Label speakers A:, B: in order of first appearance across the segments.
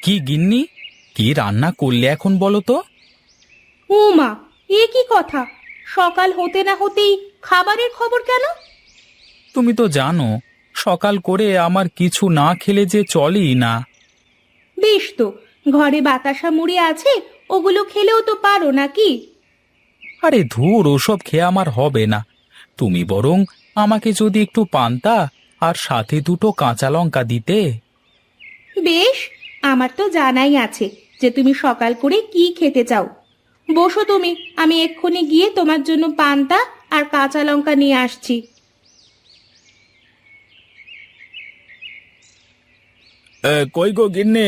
A: কি গিন্নি, কি রান্না করলে এখন বলো তো?
B: ও মা, এ কি কথা! সকাল হতে না হতেই খাবারের খবর কেন?
A: তুমি তো জানো সকাল করে আমার কিছু না খেলে যে চলেই না।
B: বেশ তো, ঘরে বাতাসা মুড়ি আছে, ওগুলো খেলেও তো পারো নাকি?
A: আরে ধুর, ওসব খেয়ে আমার হবে না। তুমি বরং আমাকে যদি একটু পান্তা আর সাথে দুটো কাঁচা লঙ্কা দিতে।
B: বেশ, আমার তো জানাই আছে যে তুমি সকাল করে কি খেতে চাও। বসো তুমি, আমি এক্ষুনি গিয়ে তোমার জন্য পান্তা আর কাঁচা লঙ্কা নিয়ে আসছি।
A: কই গো গিন্নে,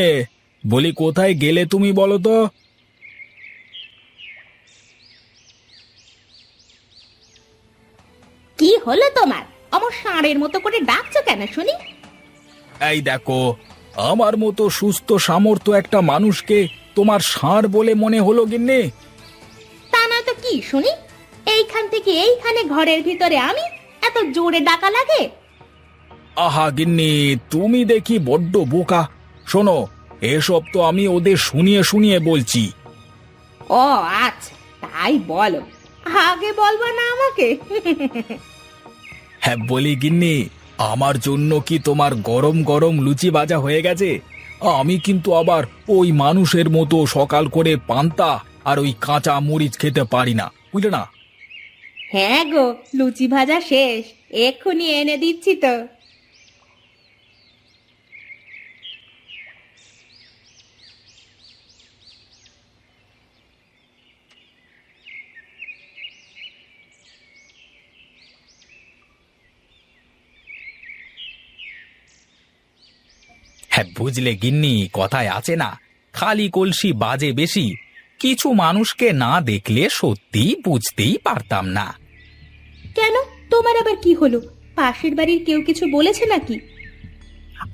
A: বলি কোথায় গেলে তুমি বলো তো?
B: কি হলো তোমার? আমার ষাঁড়ের মতো করে ডাকছো কেন শুনি?
A: এই দেখো, আমার মতো সুস্থ সামর্থ্য একটা মানুষকে তোমার ষাঁড় বলে মনে হলো গিন্নে?
B: তা নয় তো কি শুনি? এইখান থেকে এইখানে ঘরের ভিতরে আমি, এত জোরে ডাকা লাগে?
A: আহা গিন্নি, তুমি দেখি বড্ড বোকা। শোনো, এসব তো আমি ওদের শুনিয়ে শুনিয়ে বলছি।
B: ও আচ্ছা, তাই বলো। আগে বলবা না আমাকে?
A: হ্যাঁ বলি গিন্নি, আমার জন্য কি তোমার গরম গরম লুচি ভাজা হয়ে গেছে? আমি কিন্তু আবার ওই মানুষের মতো সকাল করে পান্তা আর ওই কাঁচা মরিচ খেতে পারি না, বুঝলে না?
B: হ্যাঁ গো, লুচি ভাজা শেষ, এক্ষুনি এনে দিচ্ছি তো।
A: হ্যাঁ বুঝলে গিন্নি, কথায় আছে না, খালি কলসি বাজে বেশি। কিছু মানুষকে না দেখলে সত্যিই বুঝতেই পারতাম না।
B: কেন, তোমার আবার কি হলো? পাশের বাড়ির কেউ কিছু বলেছে নাকি?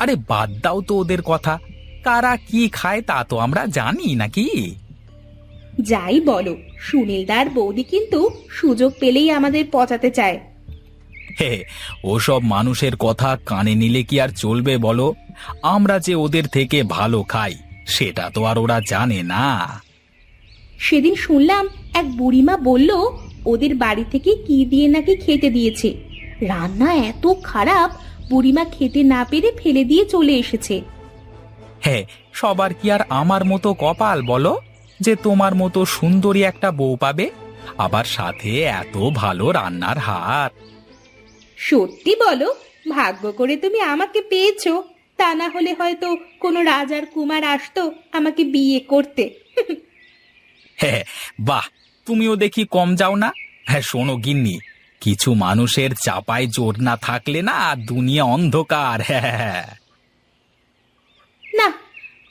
A: আরে বাদ দাও তো ওদের কথা, কারা কি খায় তা তো আমরা জানি নাকি?
B: যাই বলো, সুনীলদার বৌদি কিন্তু সুযোগ পেলেই আমাদের পচাতে চায়।
A: হে, ওসব মানুষের কথা কানে নিলে কি আর চলবে বলো? আমরা যে ওদের থেকে ভালো খাই সেটা তো আর ওরা জানে না।
B: সেদিন শুনলাম এক বুড়িমা বলল ওদের বাড়ি থেকে কি দিয়ে নাকি খেতে দিয়েছে। রান্না এত খারাপ, বুড়িমা খেতে না পেরে ফেলে দিয়ে চলে এসেছে।
A: হ্যাঁ, সবার কি আর আমার মতো কপাল বলো, যে তোমার মতো সুন্দরী একটা বউ পাবে, আবার সাথে এত ভালো রান্নার হাত।
B: সত্যি বলো, ভাগ্য করে তুমি আমাকে পেয়েছো, তা না হলে হয়তো কোনো রাজার কুমার আসতো আমাকে বিয়ে করতে।
A: হ্যাঁ, বাহ, তুমিও দেখি কম যাও না। হ্যাঁ শোনো গিন্নি, কিছু মানুষের চাপায় জোর না থাকলে না দুনিয়া অন্ধকার। হ্যাঁ।
B: না,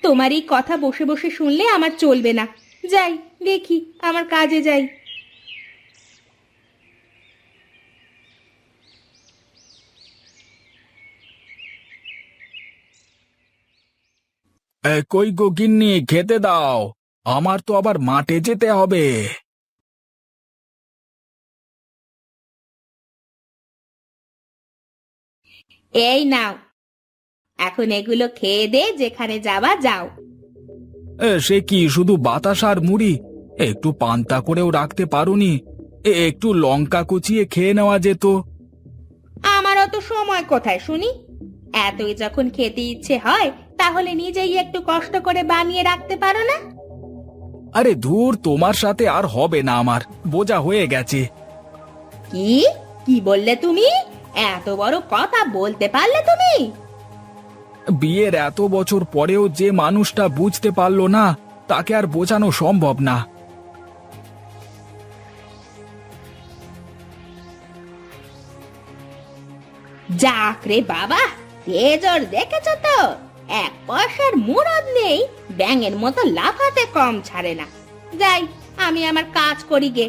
B: তোমার এই কথা বসে বসে শুনলে আমার চলবে না। যাই, দেখি, আমার কাজে যাই।
A: কই গো গিন্নি, খেতে দাও, আমার তো আবার মাঠে যেতে হবে।
B: এই নাও, এখন এগুলো খেয়ে দে, যেখানে যাবা যাও।
A: সে কি শুধু বাতাস আর মুড়ি? একটু পান্তা করেও রাখতে পারোনি? একটু লঙ্কা কুচিয়ে খেয়ে নেওয়া যেত।
B: আমার অত সময় কোথায় শুনি? এতই যখন খেতে ইচ্ছে হয় তাহলে নিজেই একটু কষ্ট করে বানিয়ে রাখতে পারো না?
A: আরে ধুর, তোমার সাথে আর হবে না, আমার বোঝা হয়ে গেছে।
B: কি কি বললে তুমি? এত বড় কথা বলতে পারলে তুমি?
A: বিয়ের এত বছর পরেও যে মানুষটা বুঝতে পারলো না, তাকে আর বোঝানো সম্ভব না।
B: যাক রে বাবা, তেজর দেখেছ তো? এক পয়সার মুরদ নেই, ব্যাঙের মতো লাফাতে কম ছাড়ে না। যাই, আমি আমার কাজ করি গে।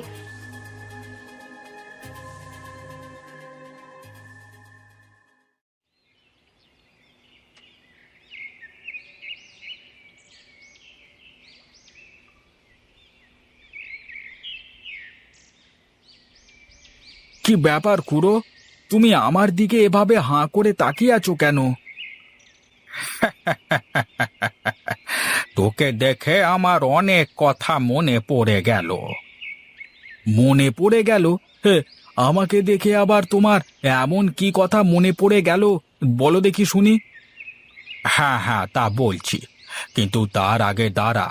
A: কি ব্যাপার খুড়ো, তুমি আমার দিকে এভাবে হাঁ করে তাকিয়ে আছো কেন? তোকে দেখে আমার অনেক কথা মনে পড়ে গেল। মনে পড়ে গেল? হে, আমাকে দেখে আবার তোমার এমন কি কথা মনে পড়ে গেল, বলো দেখি শুনি। হ্যাঁ হ্যাঁ, তা বলছি, কিন্তু তার আগে দাঁড়া,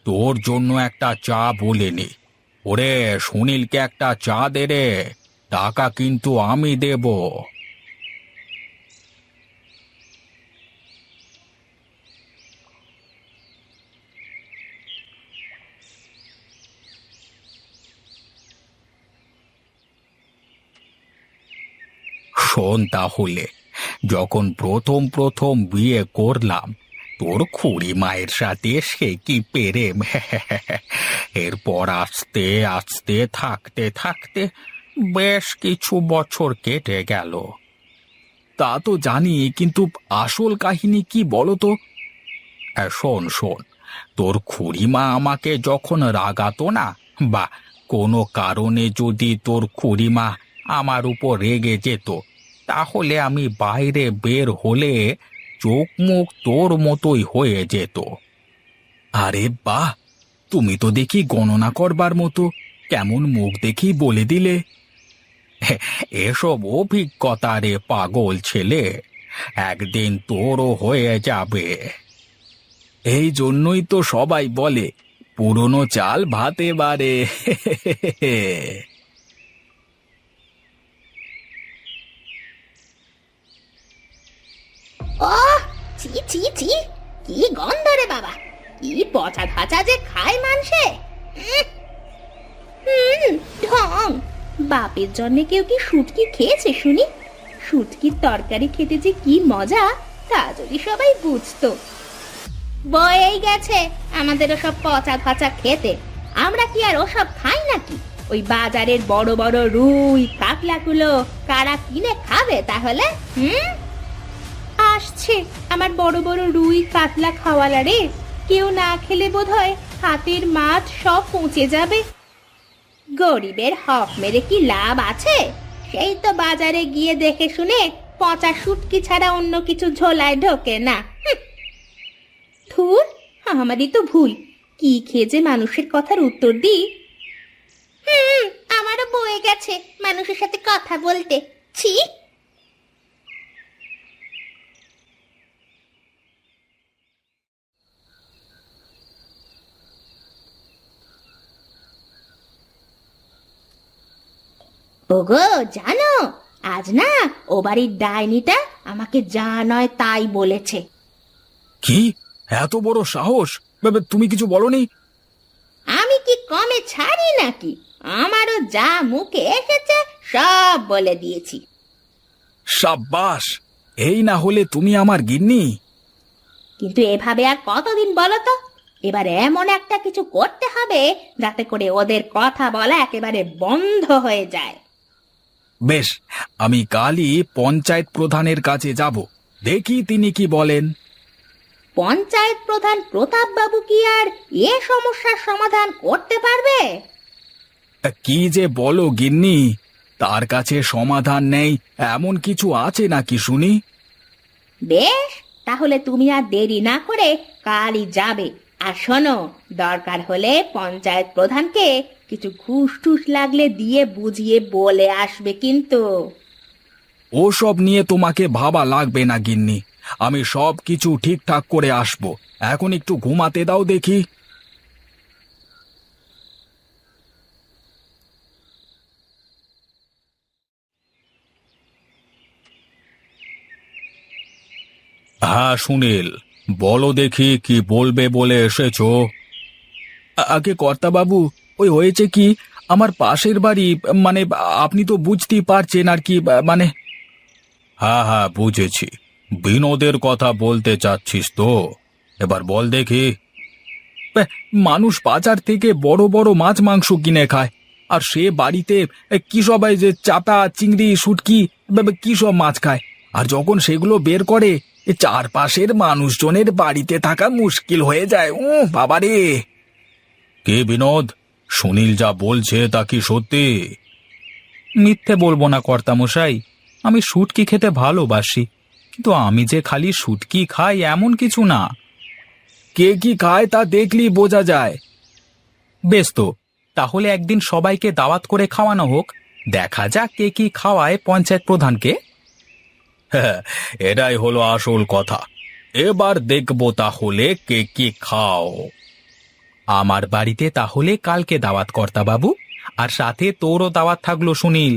A: তোর জন্য একটা চা বলে নি। ওরে সুনীলকে একটা চা দে রে, টাকা কিন্তু আমি দেব। শোন তাহলে, যখন প্রথম প্রথম বিয়ে করলাম, তোর খুড়ি মায়ের সাথে সে কি প্রেম! এরপর আস্তে আস্তে থাকতে থাকতে বেশ কিছু বছর কেটে গেল। তা তো জানি, কিন্তু আসল কাহিনী কি বলো তো? শোন শোন, তোর খুড়িমা আমাকে যখন রাগাতো না, বা কোনো কারণে যদি তোর খুড়িমা আমার উপর রেগে যেত, তাহলে আমি বাইরে বের হলে চোখ মুখ তোর মতোই হয়ে যেত। আরে বাহ, তুমি তো দেখি গণনা করবার মতো, কেমন মুখ দেখি বলে দিলে! এসব অভিজ্ঞতা রে পাগল ছেলে, একদিন তোরও হয়ে যাবে। এই জন্যই তো সবাই বলে, পুরনো চাল ভাতে বাড়ে।
B: ও, ছি ছি ছি, কি গন্ধ রে বাবা! কি পচা ধাচা যে খায় মানুষে! ঢং! বাপের জন্যে কেউ কি শুটকি খেয়েছে শুনি? শুটকির তরকারি খেতে যে কি মজা, তা যদি সবাই বুঝতো। বয়েই গেছে আমাদের ওসব পচা ধাচা খেতে। আমরা কি আর ওসব খাই নাকি? ওই বাজারের বড় বড় রুই কাতলাগুলো কারা কিনে খাবে তাহলে? আসছে আমার বড় বড় রুই কাতলা খাওয়ালা রে, কেউ না খেলে বোধহয় হাতের মাছ সব পচে যাবে। গরিবের হক মেরে কি লাভ আছে? সেই তো বাজারে গিয়ে দেখে শুনে পচা শুটকি ছাড়া অন্য কিছু ঝোলায় ঢোকে না। ধুর, আমারই তো ভুল, কি খেয়ে যে মানুষের কথার উত্তর দিই। আমারও বয়ে গেছে মানুষের সাথে কথা বলতে, ছি। ওগো জানো, আজ না ও বাড়ির ডাইনিটা আমাকে যা নয় তাই বলেছে।
A: কি এত বড় সাহস! তুমি কিছু বলনি?
B: আমি কি কমে ছাড়ি নাকি? আমারও যা মুখে এসেছে সব বলে দিয়েছি।
A: সাব্বাস, এই না হলে তুমি আমার গিন্নি।
B: কিন্তু এভাবে আর কতদিন বলো তো? এবার এমন একটা কিছু করতে হবে যাতে করে ওদের কথা বলা একেবারে বন্ধ হয়ে যায়।
A: বেশ, আমি কালই পঞ্চায়েত প্রধানের কাছে যাব, দেখি তিনি কি বলেন।
B: পঞ্চায়েত প্রধান প্রতাপ বাবু কি আর এ সমস্যার সমাধান করতে পারবে?
A: কি যে বলো গিন্নি, তার কাছে সমাধান নেই এমন কিছু আছে নাকি শুনি?
B: বেশ, তাহলে তুমি আর দেরি না করে কালই যাবে। আর শোনো, দরকার হলে পঞ্চায়েত প্রধানকে কিছু ঘুষ টুস লাগলে দিয়ে বুঝিয়ে বলে আসবে কিন্তু।
A: ওসব নিয়ে তোমাকে ভাবা লাগবে না গিন্নি, আমি সব কিছু ঠিকঠাক করে আসব। এখন একটু ঘুমাতে দাও দেখি। হ্যাঁ সুনীল, বলো দেখি কি বলবে বলে এসেছো। আগে কর্তাবাবু, ওই হয়েছে কি, আমার পাশের বাড়ি, মানে আপনি তো বুঝতেই পারছেন আর কি, মানে। হ্যাঁ হ্যাঁ বুঝেছি, বিনোদের কথা বলতে চাচ্ছিস তো, এবার বল দেখি। মানুষ বাজার থেকে বড় বড় মাছ মাংস কিনে খায়, আর সে বাড়িতে কি সবাই যে চাপা চিংড়ি শুটকি কি সব মাছ খায়, আর যখন সেগুলো বের করে চারপাশের মানুষজনের বাড়িতে থাকা মুশকিল হয়ে যায়। বাবারে! কে বিনোদ, সুনীল যা বলছে তা কি সত্যি? মিথ্যে বলবো না কর্তামশাই, আমি শুটকি খেতে ভালোবাসি, কিন্তু আমি যে খালি শুটকি খাই এমন কিছু না। কে কি খায় তা দেখলি বোঝা যায়।
C: বেশ তো, তাহলে একদিন সবাইকে দাওয়াত করে খাওয়ানো হোক, দেখা যাক কে কি খাওয়ায় পঞ্চায়েত প্রধানকে।
A: হ্যাঁ, এটাই হলো আসল কথা। এবার দেখবো তাহলে কে কি খাও।
C: আমার বাড়িতে তাহলে কালকে দাওয়াত কর্তা বাবু, আর সাথে তোরও দাওয়াত থাকলো সুনীল।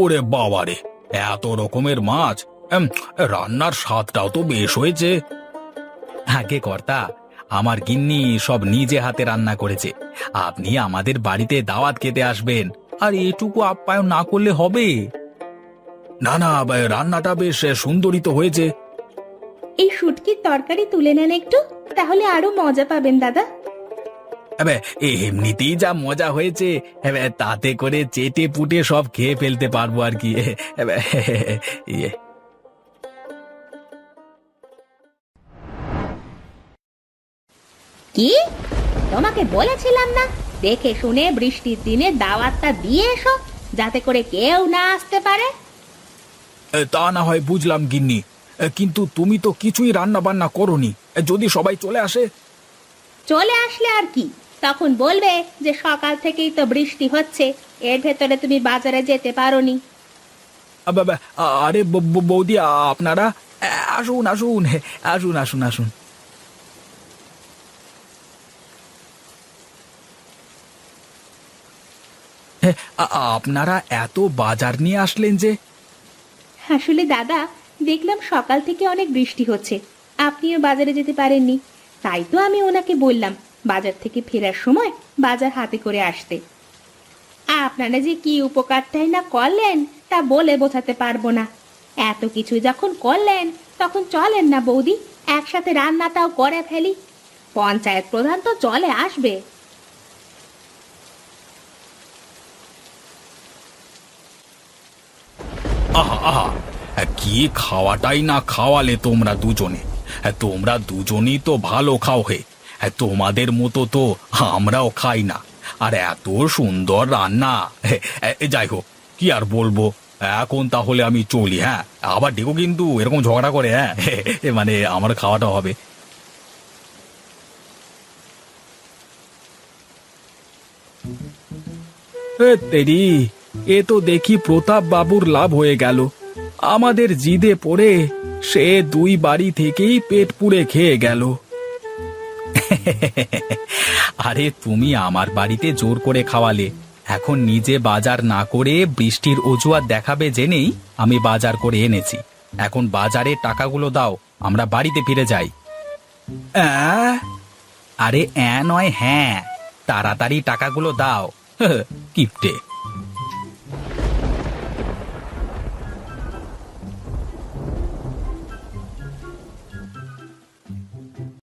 A: ওরে বাবারে, এত রকমের মাছ! রান্নার স্বাদটাও তো বেশ হয়েছে।
C: আগে কর্তা, আমার গিন্নি সব নিজে হাতে রান্না করেছে। আপনি আমাদের বাড়িতে দাওয়াত খেতে আসবেন, আর এটুকু আপ্যায়ন না করলে হবে?
A: না না, রান্নাটা বেশ সুন্দরই তো হয়েছে।
B: এই শুটকির তরকারি তুলে নেন একটু, তাহলে আরো মজা পাবেন দাদা।
A: এমনিতেই যা মজা হয়েছে, তাতে করে চেটে পুটে সব খেয়ে ফেলতে পারবো আর কি। ইয়ে।
B: কি তোমাকে বলেছিলাম না দেখে শুনে বৃষ্টির দিনে দাওয়াতটা দিয়ে এসো, যাতে করে কেউ না আসতে পারে?
A: তা না হয় বুঝলাম গিন্নি, কিন্তু তুমি তো কিছুই রান্না বান্না করোনি। যদি সবাই চলে আসে?
B: চলে আসলে আর কি, তখন বলবে যে সকাল থেকেই তো বৃষ্টি হচ্ছে, এর ভেতরে তুমি বাজারে যেতে পারোনি।
A: আরে বৌদি, আপনারা আসুন আসুন আসুন আসুন আসুন। আপনারা এত বাজার নিয়ে আসলেন যে?
B: আসলে দাদা, দেখলাম সকাল থেকে অনেক বৃষ্টি হচ্ছে, আপনিও বাজারে যেতে পারেননি, তাই তো আমি ওনাকে বললাম বাজার থেকে ফেরার সময় বাজার হাতে করে আসতে। আপনারা যে কি উপকারটাই না করলেন তা বলে বোঝাতে পারবো না। এত কিছু যখন করলেন তখন চলেন না বৌদি, একসাথে রান্নাটাও করে ফেলি। পঞ্চায়েত প্রধান তো চলে আসবে।
A: আহা আহা, কি খাওয়াটাই না খাওয়ালে তোমরা দুজনে। তোমরা দুজনেই তো ভালো খাও হে, তোমাদের মতো তো আমরাও খাই না। আর এত সুন্দর রান্না, যাই হোক, কি আর বলবো। এখন তাহলে আমি চলি। হ্যাঁ, আবার দেখো কিন্তু এরকম ঝগড়া করে। হ্যাঁ, মানে আমার খাওয়াটা হবে। তেরি, এ তো দেখি প্রতাপ বাবুর লাভ হয়ে গেল। আমাদের জিদে পড়ে সে দুই বাড়ি থেকেই পেট পুড়ে খেয়ে গেল।
C: আরে তুমি আমার বাড়িতে জোর করে খাওয়ালে, এখন নিজে বাজার না করে বৃষ্টির অজুহাত দেখাবে জেনেই আমি বাজার করে এনেছি। এখন বাজারে টাকাগুলো দাও, আমরা বাড়িতে ফিরে যাই। আরে নয়, হ্যাঁ, তাড়াতাড়ি টাকাগুলো দাও। কিপটে।